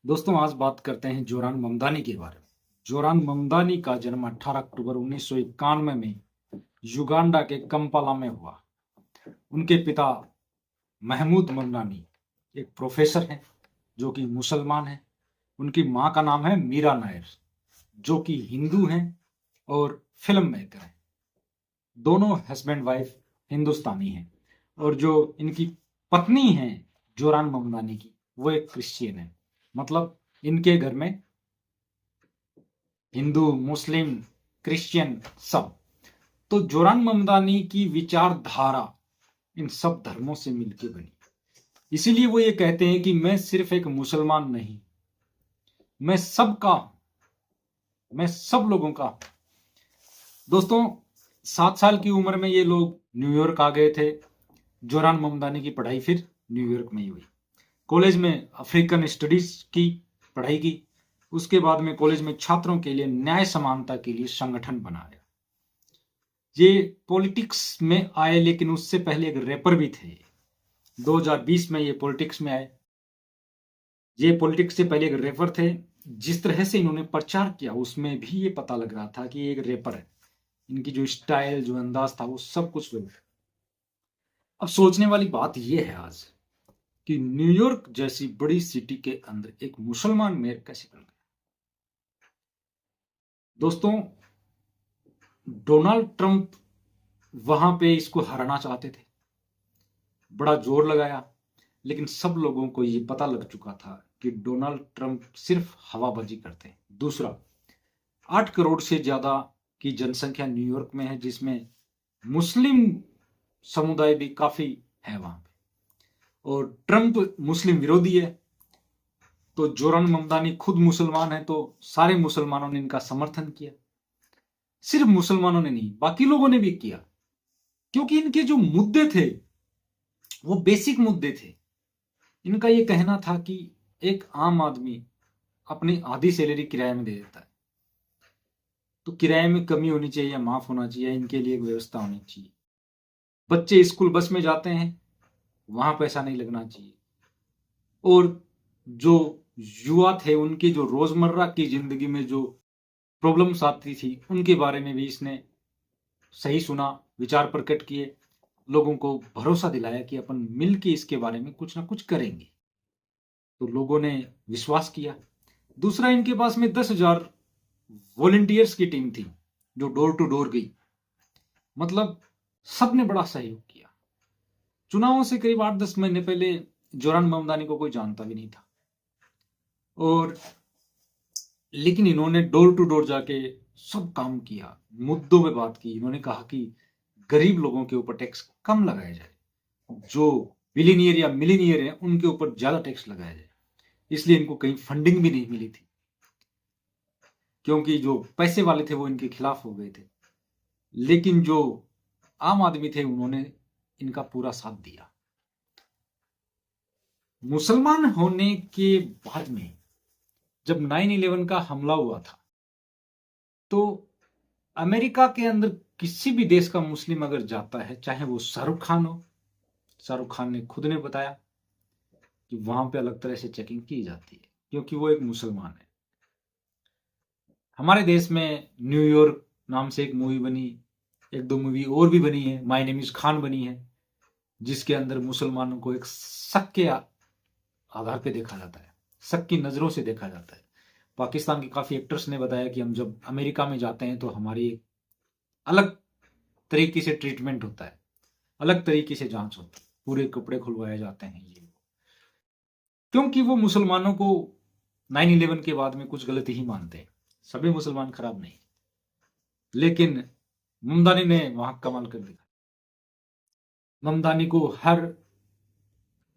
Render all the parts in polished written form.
दोस्तों आज बात करते हैं जोरान ममदानी के बारे में। जोरान ममदानी का जन्म 18 अक्टूबर 1991 में युगांडा के कंपाला में हुआ। उनके पिता महमूद ममदानी एक प्रोफेसर हैं जो कि मुसलमान हैं। उनकी मां का नाम है मीरा नायर जो कि हिंदू हैं और फिल्म मेकर हैं। दोनों हस्बैंड वाइफ हिंदुस्तानी हैं और जो इनकी पत्नी हैं जोरान ममदानी की वो एक क्रिश्चियन है। मतलब इनके घर में हिंदू मुस्लिम क्रिश्चियन सब। तो जोरान ममदानी की विचारधारा इन सब धर्मों से मिलकर बनी। इसीलिए वो ये कहते हैं कि मैं सिर्फ एक मुसलमान नहीं, मैं सबका, मैं सब लोगों का। दोस्तों 7 साल की उम्र में ये लोग न्यूयॉर्क आ गए थे। जोरान ममदानी की पढ़ाई फिर न्यूयॉर्क में ही हुई। कॉलेज में अफ्रीकन स्टडीज की पढ़ाई की। उसके बाद में कॉलेज में छात्रों के लिए न्याय समानता के लिए संगठन बनाया। ये पॉलिटिक्स में आए लेकिन उससे पहले एक रैपर भी थे। 2020 में ये पॉलिटिक्स में आए। ये पॉलिटिक्स से पहले एक रैपर थे। जिस तरह से इन्होंने प्रचार किया उसमें भी ये पता लग रहा था कि ये एक रैपर है। इनकी जो स्टाइल जो अंदाज था वो सब कुछ लोग। अब सोचने वाली बात ये है आज कि न्यूयॉर्क जैसी बड़ी सिटी के अंदर एक मुसलमान मेयर कैसे बन गया। दोस्तों डोनाल्ड ट्रंप वहां पे इसको हराना चाहते थे, बड़ा जोर लगाया, लेकिन सब लोगों को ये पता लग चुका था कि डोनाल्ड ट्रंप सिर्फ हवाबाजी करते हैं। दूसरा, 8 करोड़ से ज्यादा की जनसंख्या न्यूयॉर्क में है जिसमें मुस्लिम समुदाय भी काफी है वहां पे, और ट्रंप मुस्लिम विरोधी है। तो जोरान ममदानी खुद मुसलमान है तो सारे मुसलमानों ने इनका समर्थन किया। सिर्फ मुसलमानों ने नहीं, बाकी लोगों ने भी किया, क्योंकि इनके जो मुद्दे थे वो बेसिक मुद्दे थे। इनका ये कहना था कि एक आम आदमी अपनी आधी सैलरी किराए में दे देता है, तो किराए में कमी होनी चाहिए, माफ होना चाहिए, इनके लिए एक व्यवस्था होनी चाहिए। बच्चे स्कूल बस में जाते हैं, वहां पैसा नहीं लगना चाहिए। और जो युवा थे उनकी जो रोजमर्रा की जिंदगी में जो प्रॉब्लम्स आती थी उनके बारे में भी इसने सही सुना, विचार प्रकट किए, लोगों को भरोसा दिलाया कि अपन मिल के इसके बारे में कुछ ना कुछ करेंगे। तो लोगों ने विश्वास किया। दूसरा, इनके पास में 10,000 वॉलंटियर्स की टीम थी जो डोर टू डोर गई। मतलब सबने बड़ा सहयोग किया। चुनावों से करीब 8-10 महीने पहले जोरान ममदानी को कोई जानता भी नहीं था, और लेकिन इन्होंने डोर टू डोर जाके सब काम किया, मुद्दों पे बात की। इन्होंने कहा कि गरीब लोगों के ऊपर टैक्स कम लगाया जाए, जो बिलियनियर या मिलीनियर है उनके ऊपर ज्यादा टैक्स लगाया जाए। इसलिए इनको कहीं फंडिंग भी नहीं मिली थी, क्योंकि जो पैसे वाले थे वो इनके खिलाफ हो गए थे। लेकिन जो आम आदमी थे उन्होंने इनका पूरा साथ दिया। मुसलमान होने के बाद में जब 9/11 का हमला हुआ था तो अमेरिका के अंदर किसी भी देश का मुस्लिम अगर जाता है, चाहे वो शाहरुख खान हो, शाहरुख खान ने खुद ने बताया कि वहां पे अलग तरह से चेकिंग की जाती है क्योंकि वो एक मुसलमान है। हमारे देश में न्यूयॉर्क नाम से एक मूवी बनी, 1-2 मूवी और भी बनी है, माय नेम इज खान बनी है, जिसके अंदर मुसलमानों को एक शक के आधार पे देखा जाता है, शक की नजरों से देखा जाता है। पाकिस्तान के काफी एक्टर्स ने बताया कि हम जब अमेरिका में जाते हैं तो हमारी एक अलग तरीके से ट्रीटमेंट होता है, अलग तरीके से जांच होती है, पूरे कपड़े खुलवाए जाते हैं ये, क्योंकि वो मुसलमानों को 9/11 के बाद में कुछ गलती ही मानते हैं। सभी मुसलमान खराब नहीं, लेकिन ममदानी ने वहां कमाल कर दिया। ममदानी को हर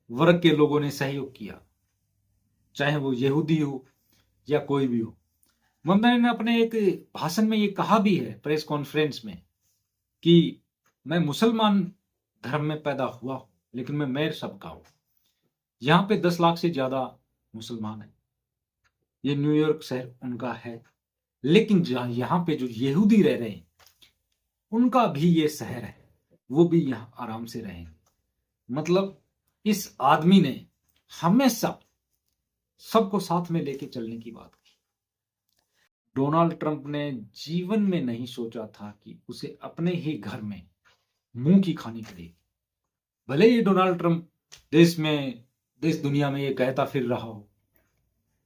वर्ग के लोगों ने सहयोग किया, चाहे वो यहूदी हो या कोई भी हो। ममदानी ने अपने एक भाषण में ये कहा भी है, प्रेस कॉन्फ्रेंस में, कि मैं मुसलमान धर्म में पैदा हुआ हूं लेकिन मैं मेयर सबका हूं। यहां पे 10 लाख से ज्यादा मुसलमान है, ये न्यूयॉर्क शहर उनका है, लेकिन यहाँ पे जो यहूदी रह रहे हैं उनका भी ये शहर है, वो भी यहां आराम से रहेंगे। मतलब इस आदमी ने हमेशा सबको साथ में लेके चलने की बात की। डोनाल्ड ट्रंप ने जीवन में नहीं सोचा था कि उसे अपने ही घर में मुंह की खानी पड़ेगी। भले ही डोनाल्ड ट्रंप देश दुनिया में ये कहता फिर रहा हो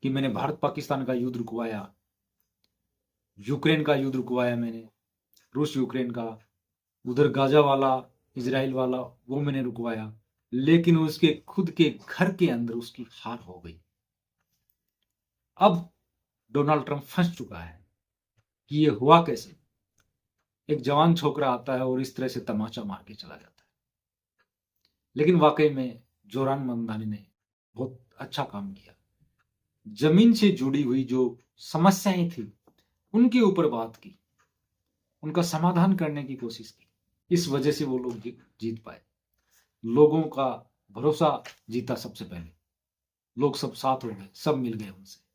कि मैंने भारत पाकिस्तान का युद्ध रुकवाया, यूक्रेन का युद्ध रुकवाया, मैंने रूस यूक्रेन का, उधर गाजा वाला इजराइल वाला वो मैंने रुकवाया, लेकिन उसके खुद के घर के अंदर उसकी हार हो गई। अब डोनाल्ड ट्रंप फंस चुका है कि ये हुआ कैसे। एक जवान छोकरा आता है और इस तरह से तमाचा मार के चला जाता है। लेकिन वाकई में जोरान ममदानी ने बहुत अच्छा काम किया। जमीन से जुड़ी हुई जो समस्याएं थी उनके ऊपर बात की, उनका समाधान करने की कोशिश की। इस वजह से वो लोग जीत पाए। लोगों का भरोसा जीता सबसे पहले। लोग सब साथ हो गए, सब मिल गए उनसे।